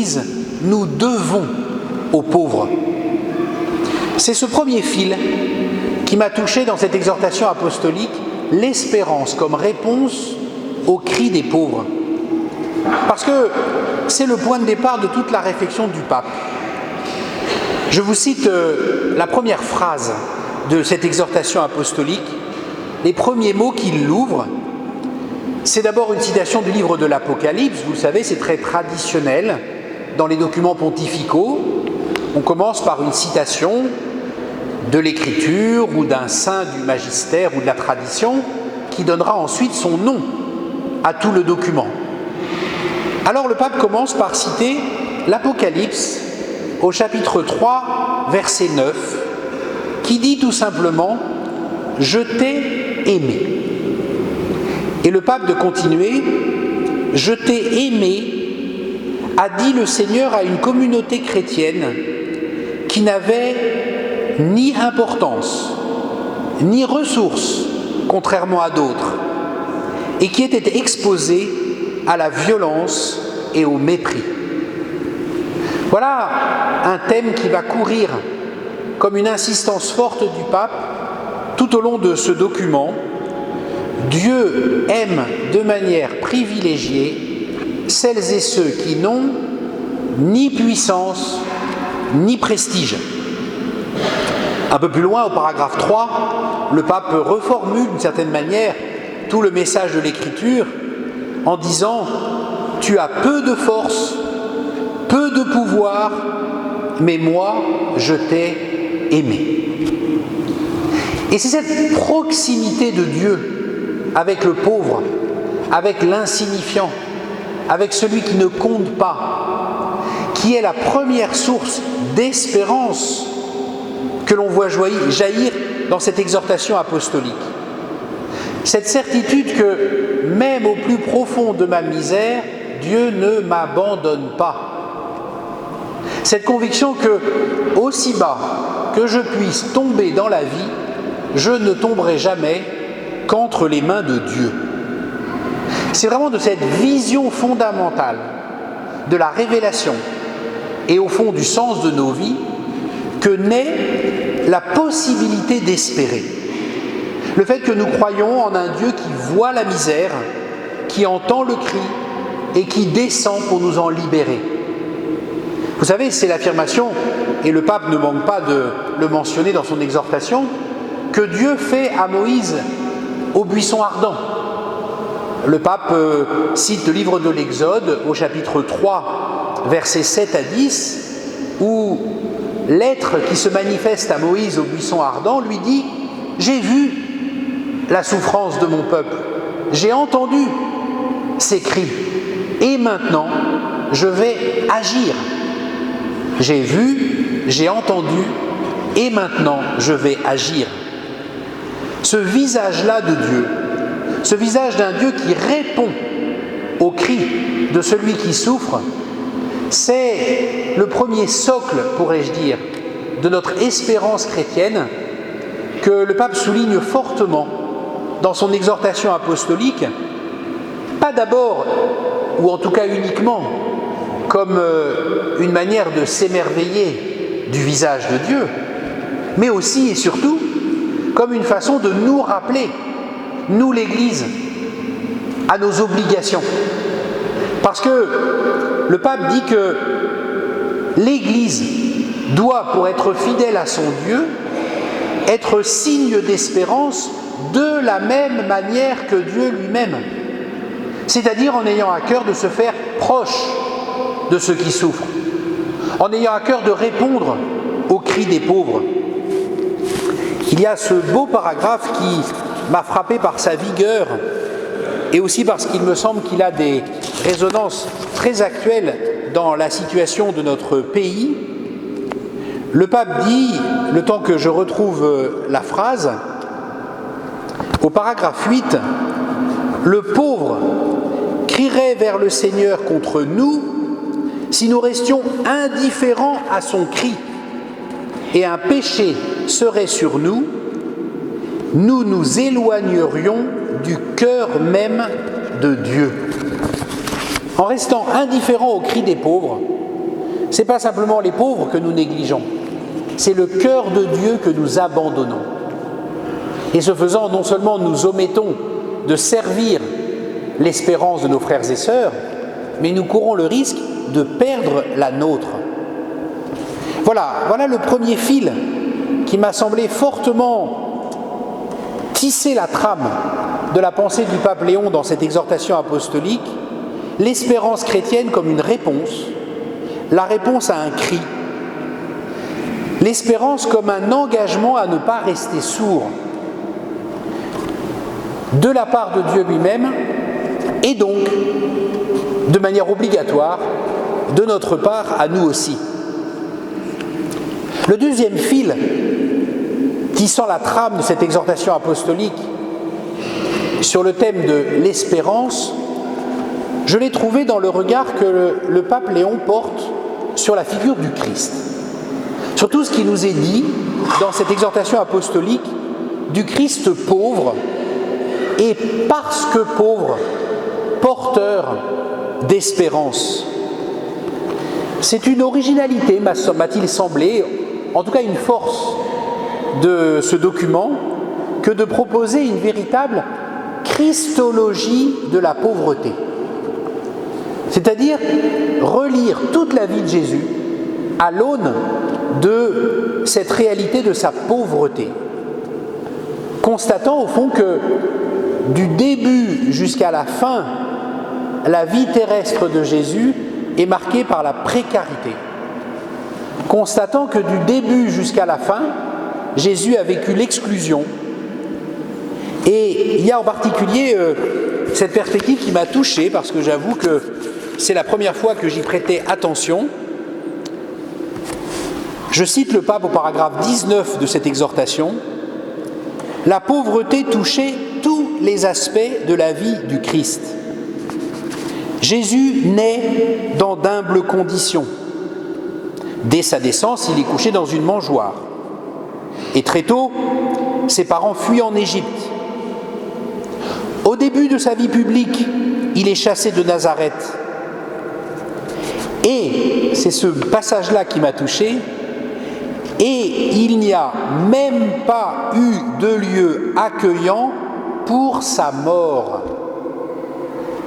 l'Église, nous devons aux pauvres. C'est ce premier fil qui m'a touché dans cette exhortation apostolique, l'espérance comme réponse au cri des pauvres. Parce que c'est le point de départ de toute la réflexion du pape. Je vous cite la première phrase de cette exhortation apostolique, les premiers mots qui l'ouvrent. C'est d'abord une citation du livre de l'Apocalypse, vous le savez, c'est très traditionnel dans les documents pontificaux. On commence par une citation de l'écriture ou d'un saint du magistère ou de la tradition qui donnera ensuite son nom à tout le document. Alors le pape commence par citer l'Apocalypse au chapitre 3, verset 9, qui dit tout simplement « Je t'ai aimé ». Et le pape de continuer « Je t'ai aimé » a dit le Seigneur à une communauté chrétienne qui n'avait ni importance, ni ressources, contrairement à d'autres, et qui était exposée à la violence et au mépris. Voilà un thème qui va courir comme une insistance forte du pape tout au long de ce document. Dieu aime de manière privilégiée celles et ceux qui n'ont ni puissance ni prestige. Un peu plus loin, au paragraphe 3, le pape reformule d'une certaine manière tout le message de l'Écriture en disant « Tu as peu de force, peu de pouvoir, mais moi, je t'ai aimé. » Et c'est cette proximité de Dieu avec le pauvre, avec l'insignifiant, avec celui qui ne compte pas, qui est la première source d'espérance que l'on voit jaillir dans cette exhortation apostolique. Cette certitude que, même au plus profond de ma misère, Dieu ne m'abandonne pas. Cette conviction que, aussi bas que je puisse tomber dans la vie, je ne tomberai jamais qu'entre les mains de Dieu. C'est vraiment de cette vision fondamentale de la révélation et au fond du sens de nos vies que naît la possibilité d'espérer. Le fait que nous croyons en un Dieu qui voit la misère, qui entend le cri et qui descend pour nous en libérer. Vous savez, c'est l'affirmation, et le pape ne manque pas de le mentionner dans son exhortation, que Dieu fait à Moïse au buisson ardent. Le pape cite le livre de l'Exode au chapitre 3, versets 7 à 10, où l'être qui se manifeste à Moïse au buisson ardent lui dit « J'ai vu la souffrance de mon peuple, j'ai entendu ses cris, et maintenant je vais agir. J'ai vu, j'ai entendu, et maintenant je vais agir. » Ce visage-là de Dieu, ce visage d'un Dieu qui répond au cri de celui qui souffre, c'est le premier socle, pourrais-je dire, de notre espérance chrétienne que le pape souligne fortement dans son exhortation apostolique, pas d'abord, ou en tout cas uniquement, comme une manière de s'émerveiller du visage de Dieu, mais aussi et surtout comme une façon de nous rappeler, nous l'Église, à nos obligations. Parce que le pape dit que l'Église doit, pour être fidèle à son Dieu, être signe d'espérance de la même manière que Dieu lui-même. C'est-à-dire en ayant à cœur de se faire proche de ceux qui souffrent, en ayant à cœur de répondre aux cris des pauvres. Il y a ce beau paragraphe qui m'a frappé par sa vigueur et aussi parce qu'il me semble qu'il a des résonances très actuelles dans la situation de notre pays. Le pape dit, le temps que je retrouve la phrase, au paragraphe 8, « Le pauvre crierait vers le Seigneur contre nous si nous restions indifférents à son cri, et un péché serait sur nous, nous nous éloignerions du cœur même de Dieu. » En restant indifférents au cri des pauvres, ce n'est pas simplement les pauvres que nous négligeons, c'est le cœur de Dieu que nous abandonnons. Et ce faisant, non seulement nous omettons de servir l'espérance de nos frères et sœurs, mais nous courons le risque de perdre la nôtre. Voilà le premier fil qui m'a semblé fortement tisser la trame de la pensée du pape Léon dans cette exhortation apostolique, l'espérance chrétienne comme une réponse, la réponse à un cri, l'espérance comme un engagement à ne pas rester sourd, de la part de Dieu lui-même, et donc, de manière obligatoire, de notre part à nous aussi. Le deuxième fil tissant la trame de cette exhortation apostolique sur le thème de l'espérance, je l'ai trouvé dans le regard que le pape Léon porte sur la figure du Christ. Sur tout ce qui nous est dit dans cette exhortation apostolique du Christ pauvre, et parce que pauvre, porteur d'espérance. C'est une originalité, m'a-t-il semblé, en tout cas une force de ce document, que de proposer une véritable christologie de la pauvreté. C'est-à-dire relire toute la vie de Jésus à l'aune de cette réalité de sa pauvreté, constatant au fond que du début jusqu'à la fin, la vie terrestre de Jésus est marquée par la précarité. Constatant que du début jusqu'à la fin, Jésus a vécu l'exclusion. Et il y a en particulier cette perspective qui m'a touché, parce que j'avoue que c'est la première fois que j'y prêtais attention. Je cite le pape au paragraphe 19 de cette exhortation. « La pauvreté touchait tous les aspects de la vie du Christ. Jésus naît dans d'humbles conditions. Dès sa naissance, il est couché dans une mangeoire. Et très tôt, ses parents fuient en Égypte. Au début de sa vie publique, il est chassé de Nazareth. Et c'est ce passage-là qui m'a touché. Et il n'y a même pas eu de lieu accueillant pour sa mort.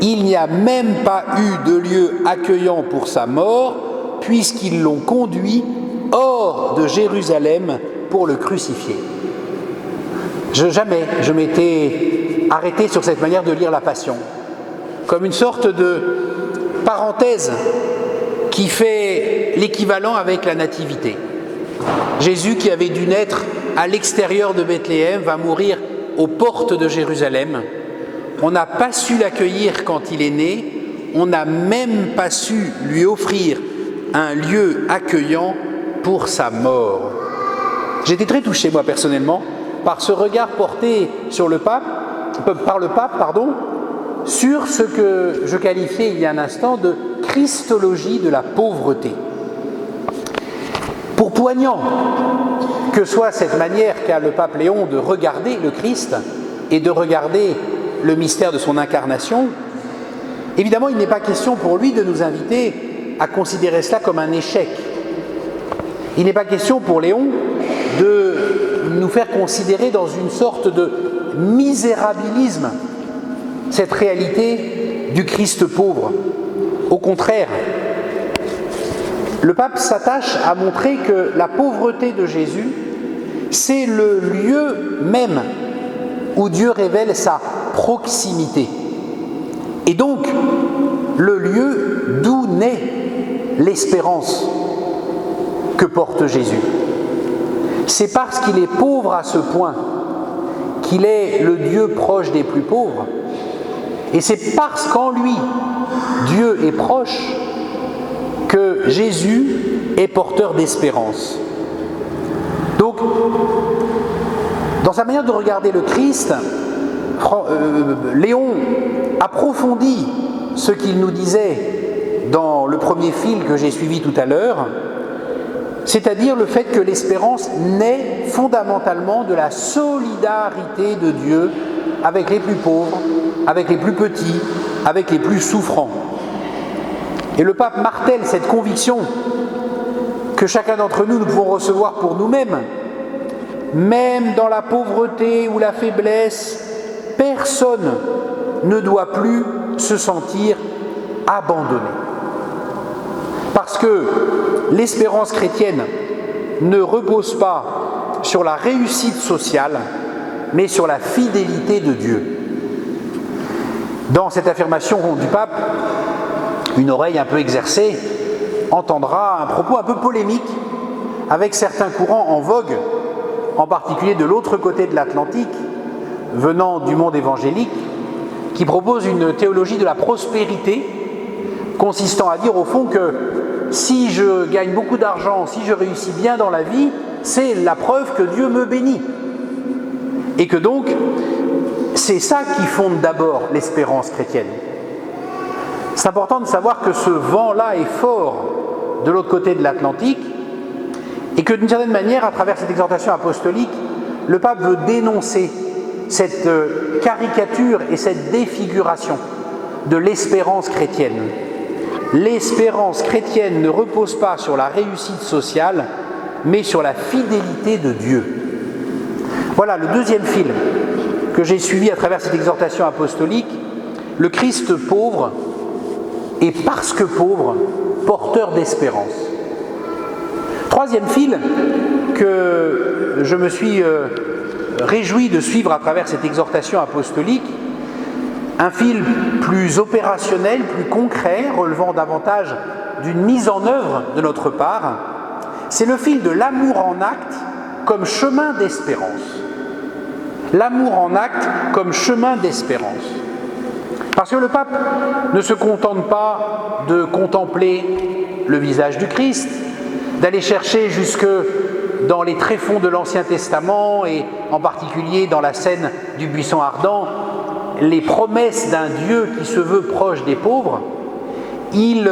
Il n'y a même pas eu de lieu accueillant pour sa mort, puisqu'ils l'ont conduit hors de Jérusalem pour le crucifier. Jamais je m'étais arrêté sur cette manière de lire la Passion, comme une sorte de parenthèse qui fait l'équivalent avec la Nativité. Jésus, qui avait dû naître à l'extérieur de Bethléem, va mourir aux portes de Jérusalem. On n'a pas su l'accueillir quand il est né, on n'a même pas su lui offrir un lieu accueillant pour sa mort. J'étais très touché, moi, personnellement, par ce regard porté par le pape, sur ce que je qualifiais il y a un instant de christologie de la pauvreté. Pour poignant que soit cette manière qu'a le pape Léon de regarder le Christ et de regarder le mystère de son incarnation, évidemment, il n'est pas question pour lui de nous inviter à considérer cela comme un échec. Il n'est pas question pour Léon de nous faire considérer dans une sorte de misérabilisme cette réalité du Christ pauvre. Au contraire, le pape s'attache à montrer que la pauvreté de Jésus, c'est le lieu même où Dieu révèle sa proximité. Et donc, le lieu d'où naît l'espérance que porte Jésus. C'est parce qu'il est pauvre à ce point qu'il est le Dieu proche des plus pauvres. Et c'est parce qu'en lui, Dieu est proche, que Jésus est porteur d'espérance. Donc, dans sa manière de regarder le Christ, Léon approfondit ce qu'il nous disait dans le premier fil que j'ai suivi tout à l'heure, c'est-à-dire le fait que l'espérance naît fondamentalement de la solidarité de Dieu avec les plus pauvres, avec les plus petits, avec les plus souffrants. Et le pape martèle cette conviction que chacun d'entre nous pouvons recevoir pour nous-mêmes. Même dans la pauvreté ou la faiblesse, personne ne doit plus se sentir abandonné. Parce que l'espérance chrétienne ne repose pas sur la réussite sociale, mais sur la fidélité de Dieu. Dans cette affirmation du pape, une oreille un peu exercée entendra un propos un peu polémique avec certains courants en vogue, en particulier de l'autre côté de l'Atlantique, venant du monde évangélique, qui proposent une théologie de la prospérité, consistant à dire au fond que si je gagne beaucoup d'argent, si je réussis bien dans la vie, c'est la preuve que Dieu me bénit. Et que donc, c'est ça qui fonde d'abord l'espérance chrétienne. C'est important de savoir que ce vent-là est fort de l'autre côté de l'Atlantique et que d'une certaine manière, à travers cette exhortation apostolique, le pape veut dénoncer cette caricature et cette défiguration de l'espérance chrétienne. L'espérance chrétienne ne repose pas sur la réussite sociale, mais sur la fidélité de Dieu. Voilà le deuxième fil que j'ai suivi à travers cette exhortation apostolique, le Christ pauvre et parce que pauvre, porteur d'espérance. Troisième fil que je me suis réjoui de suivre à travers cette exhortation apostolique, un fil plus opérationnel, plus concret, relevant davantage d'une mise en œuvre de notre part, c'est le fil de l'amour en acte comme chemin d'espérance. L'amour en acte comme chemin d'espérance. Parce que le pape ne se contente pas de contempler le visage du Christ, d'aller chercher jusque dans les tréfonds de l'Ancien Testament et en particulier dans la scène du buisson ardent, les promesses d'un Dieu qui se veut proche des pauvres. Il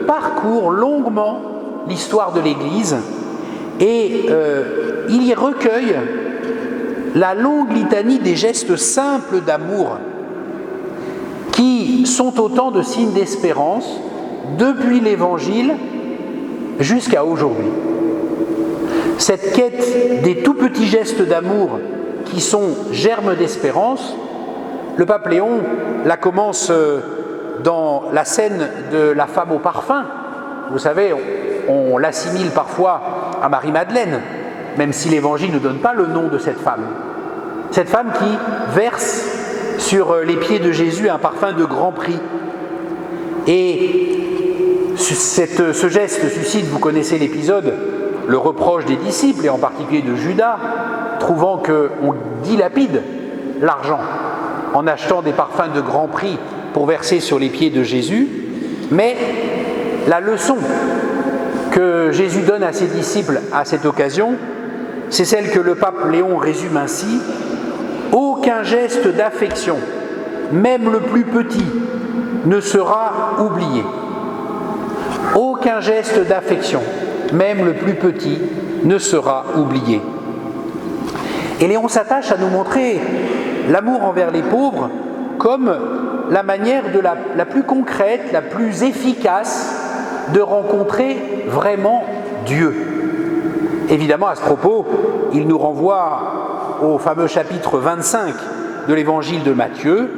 parcourt longuement l'histoire de l'Église et il y recueille la longue litanie des gestes simples d'amour qui sont autant de signes d'espérance depuis l'Évangile jusqu'à aujourd'hui. Cette quête des tout petits gestes d'amour qui sont germes d'espérance, le pape Léon la commence dans la scène de la femme au parfum. Vous savez, on l'assimile parfois à Marie-Madeleine, même si l'Évangile ne donne pas le nom de cette femme. Cette femme qui verse sur les pieds de Jésus un parfum de grand prix. Et ce geste suscite, vous connaissez l'épisode, le reproche des disciples, et en particulier de Judas, trouvant qu'on dilapide l'argent en achetant des parfums de grand prix pour verser sur les pieds de Jésus. Mais la leçon que Jésus donne à ses disciples à cette occasion, c'est celle que le pape Léon résume ainsi: aucun geste d'affection, même le plus petit, ne sera oublié. Aucun geste d'affection, même le plus petit, ne sera oublié. Et Léon s'attache à nous montrer l'amour envers les pauvres comme la manière la plus concrète, la plus efficace de rencontrer vraiment Dieu. Évidemment, à ce propos, il nous renvoie au fameux chapitre 25 de l'évangile de Matthieu.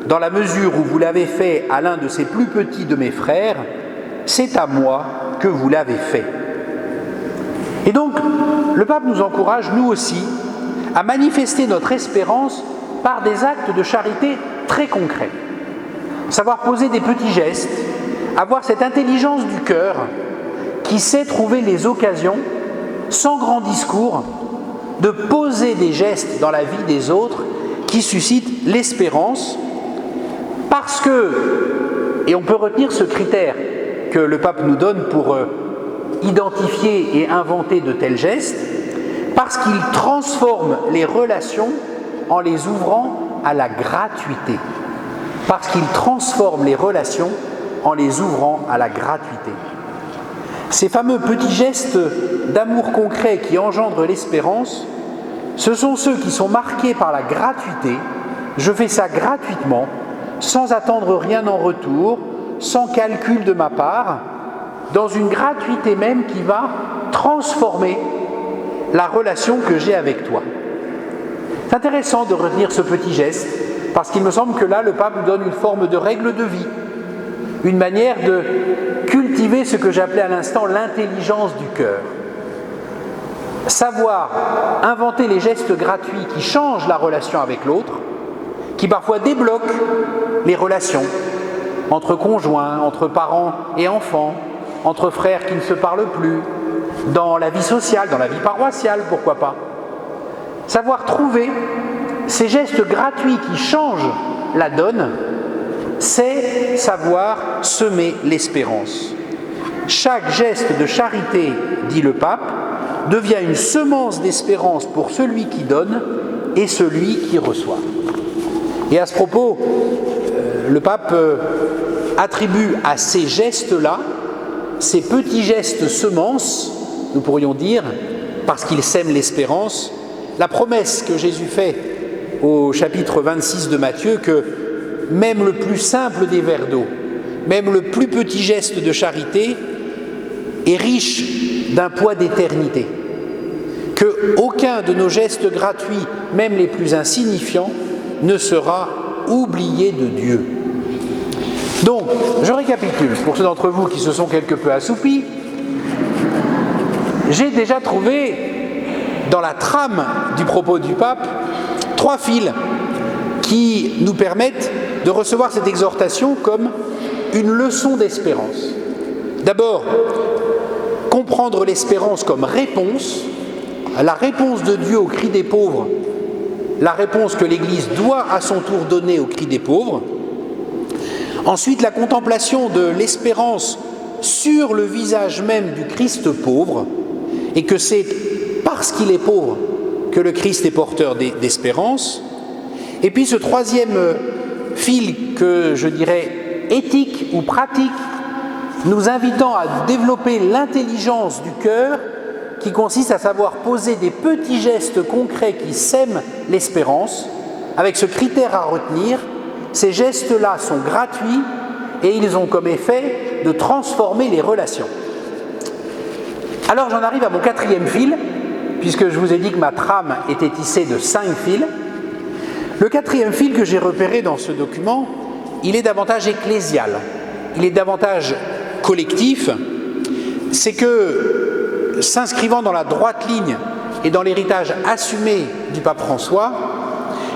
Dans la mesure où vous l'avez fait à l'un de ces plus petits de mes frères, c'est à moi que vous l'avez fait. Et donc, le pape nous encourage, nous aussi, à manifester notre espérance par des actes de charité très concrets. Savoir poser des petits gestes, avoir cette intelligence du cœur qui sait trouver les occasions, sans grand discours, de poser des gestes dans la vie des autres qui suscitent l'espérance, parce que, et on peut retenir ce critère que le pape nous donne pour identifier et inventer de tels gestes, parce qu'il transforme les relations en les ouvrant à la gratuité. Parce qu'il transforme les relations en les ouvrant à la gratuité. Ces fameux petits gestes d'amour concret qui engendrent l'espérance, ce sont ceux qui sont marqués par la gratuité. Je fais ça gratuitement, sans attendre rien en retour, sans calcul de ma part, dans une gratuité même qui va transformer la relation que j'ai avec toi. C'est intéressant de retenir ce petit geste, parce qu'il me semble que là, le pape nous donne une forme de règle de vie, une manière de cultiver ce que j'appelais à l'instant l'intelligence du cœur. Savoir inventer les gestes gratuits qui changent la relation avec l'autre, qui parfois débloquent les relations entre conjoints, entre parents et enfants, entre frères qui ne se parlent plus, dans la vie sociale, dans la vie paroissiale, pourquoi pas. Savoir trouver ces gestes gratuits qui changent la donne, c'est savoir semer l'espérance. Chaque geste de charité, dit le pape, devient une semence d'espérance pour celui qui donne et celui qui reçoit. Et à ce propos, le pape attribue à ces gestes-là, ces petits gestes semences, nous pourrions dire, parce qu'ils sèment l'espérance, la promesse que Jésus fait au chapitre 26 de Matthieu que même le plus simple des verres d'eau, même le plus petit geste de charité est riche d'un poids d'éternité. Qu'aucun de nos gestes gratuits, même les plus insignifiants, ne sera oublié de Dieu. Donc, je récapitule, pour ceux d'entre vous qui se sont quelque peu assoupis, j'ai déjà trouvé dans la trame du propos du pape 3 fils qui nous permettent de recevoir cette exhortation comme une leçon d'espérance. D'abord, comprendre l'espérance comme réponse, la réponse de Dieu au cri des pauvres, la réponse que l'Église doit à son tour donner au cri des pauvres. Ensuite, la contemplation de l'espérance sur le visage même du Christ pauvre, et que c'est parce qu'il est pauvre que le Christ est porteur d'espérance. Et puis ce troisième fil que je dirais éthique ou pratique, nous invitant à développer l'intelligence du cœur, qui consiste à savoir poser des petits gestes concrets qui sèment l'espérance, avec ce critère à retenir: ces gestes-là sont gratuits et ils ont comme effet de transformer les relations. Alors j'en arrive à mon 4e fil, puisque je vous ai dit que ma trame était tissée de 5 fils. Le 4e fil que j'ai repéré dans ce document, il est davantage ecclésial, il est davantage collectif. C'est que, s'inscrivant dans la droite ligne et dans l'héritage assumé du pape François,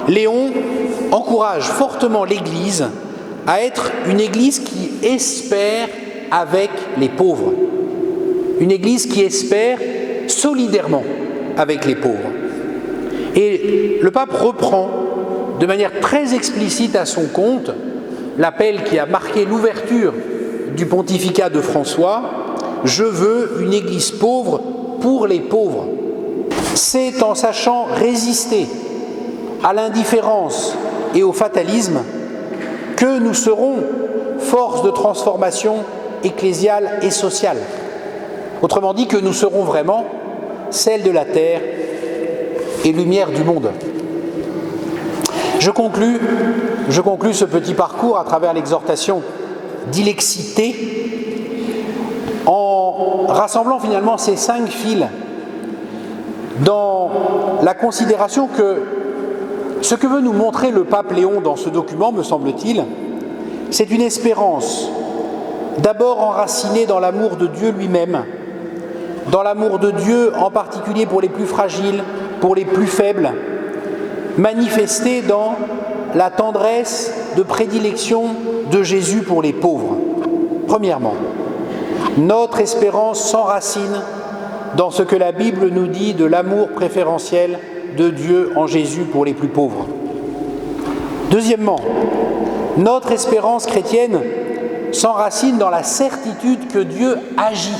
Léon encourage fortement l'Église à être une Église qui espère avec les pauvres, une Église qui espère solidairement avec les pauvres. Et le pape reprend de manière très explicite à son compte l'appel qui a marqué l'ouverture du pontificat de François: « Je veux une Église pauvre pour les pauvres ». C'est en sachant résister à l'indifférence et au fatalisme que nous serons force de transformation ecclésiale et sociale. Autrement dit, que nous serons vraiment celle de la terre et lumière du monde. Je conclus ce petit parcours à travers l'exhortation d'Ilexité en rassemblant finalement ces 5 fils dans la considération que ce que veut nous montrer le pape Léon dans ce document, me semble-t-il, c'est une espérance d'abord enracinée dans l'amour de Dieu lui-même, dans l'amour de Dieu en particulier pour les plus fragiles, pour les plus faibles, manifestée dans la tendresse de prédilection de Jésus pour les pauvres. Premièrement, notre espérance s'enracine dans ce que la Bible nous dit de l'amour préférentiel de Dieu en Jésus pour les plus pauvres. Deuxièmement, notre espérance chrétienne s'enracine dans la certitude que Dieu agit,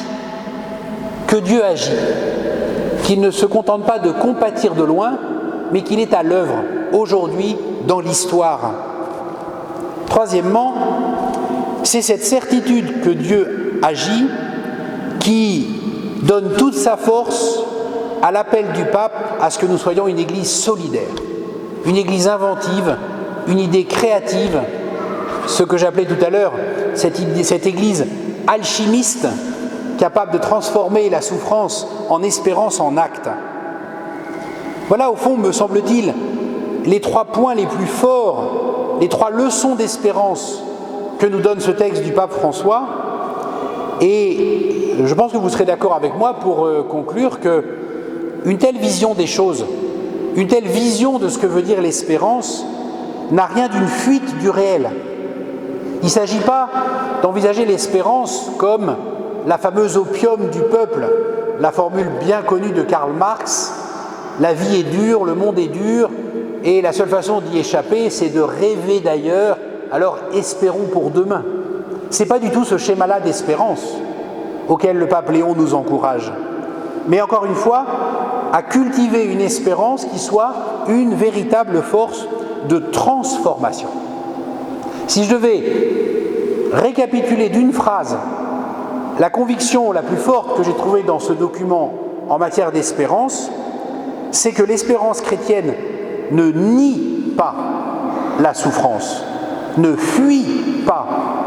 qu'il ne se contente pas de compatir de loin, mais qu'il est à l'œuvre aujourd'hui dans l'histoire. Troisièmement, c'est cette certitude que Dieu agit qui donne toute sa force à l'appel du pape à ce que nous soyons une Église solidaire, une Église inventive, une idée créative, ce que j'appelais tout à l'heure cette Église alchimiste capable de transformer la souffrance en espérance en acte. Voilà, au fond, me semble-t-il, les 3 points les plus forts, les 3 leçons d'espérance que nous donne ce texte du pape François. Et je pense que vous serez d'accord avec moi pour conclure qu'une telle vision des choses, une telle vision de ce que veut dire l'espérance, n'a rien d'une fuite du réel. Il ne s'agit pas d'envisager l'espérance comme la fameuse opium du peuple, la formule bien connue de Karl Marx, la vie est dure, le monde est dur, et la seule façon d'y échapper, c'est de rêver d'ailleurs, alors espérons pour demain. Ce n'est pas du tout ce schéma-là d'espérance auquel le pape Léon nous encourage, mais encore une fois, à cultiver une espérance qui soit une véritable force de transformation. Si je devais récapituler d'une phrase la conviction la plus forte que j'ai trouvée dans ce document en matière d'espérance, c'est que l'espérance chrétienne ne nie pas la souffrance, ne fuit pas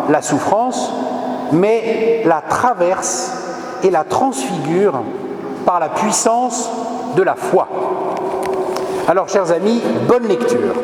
la souffrance, mais la traverse et la transfigure par la puissance de la foi. Alors, chers amis, bonne lecture.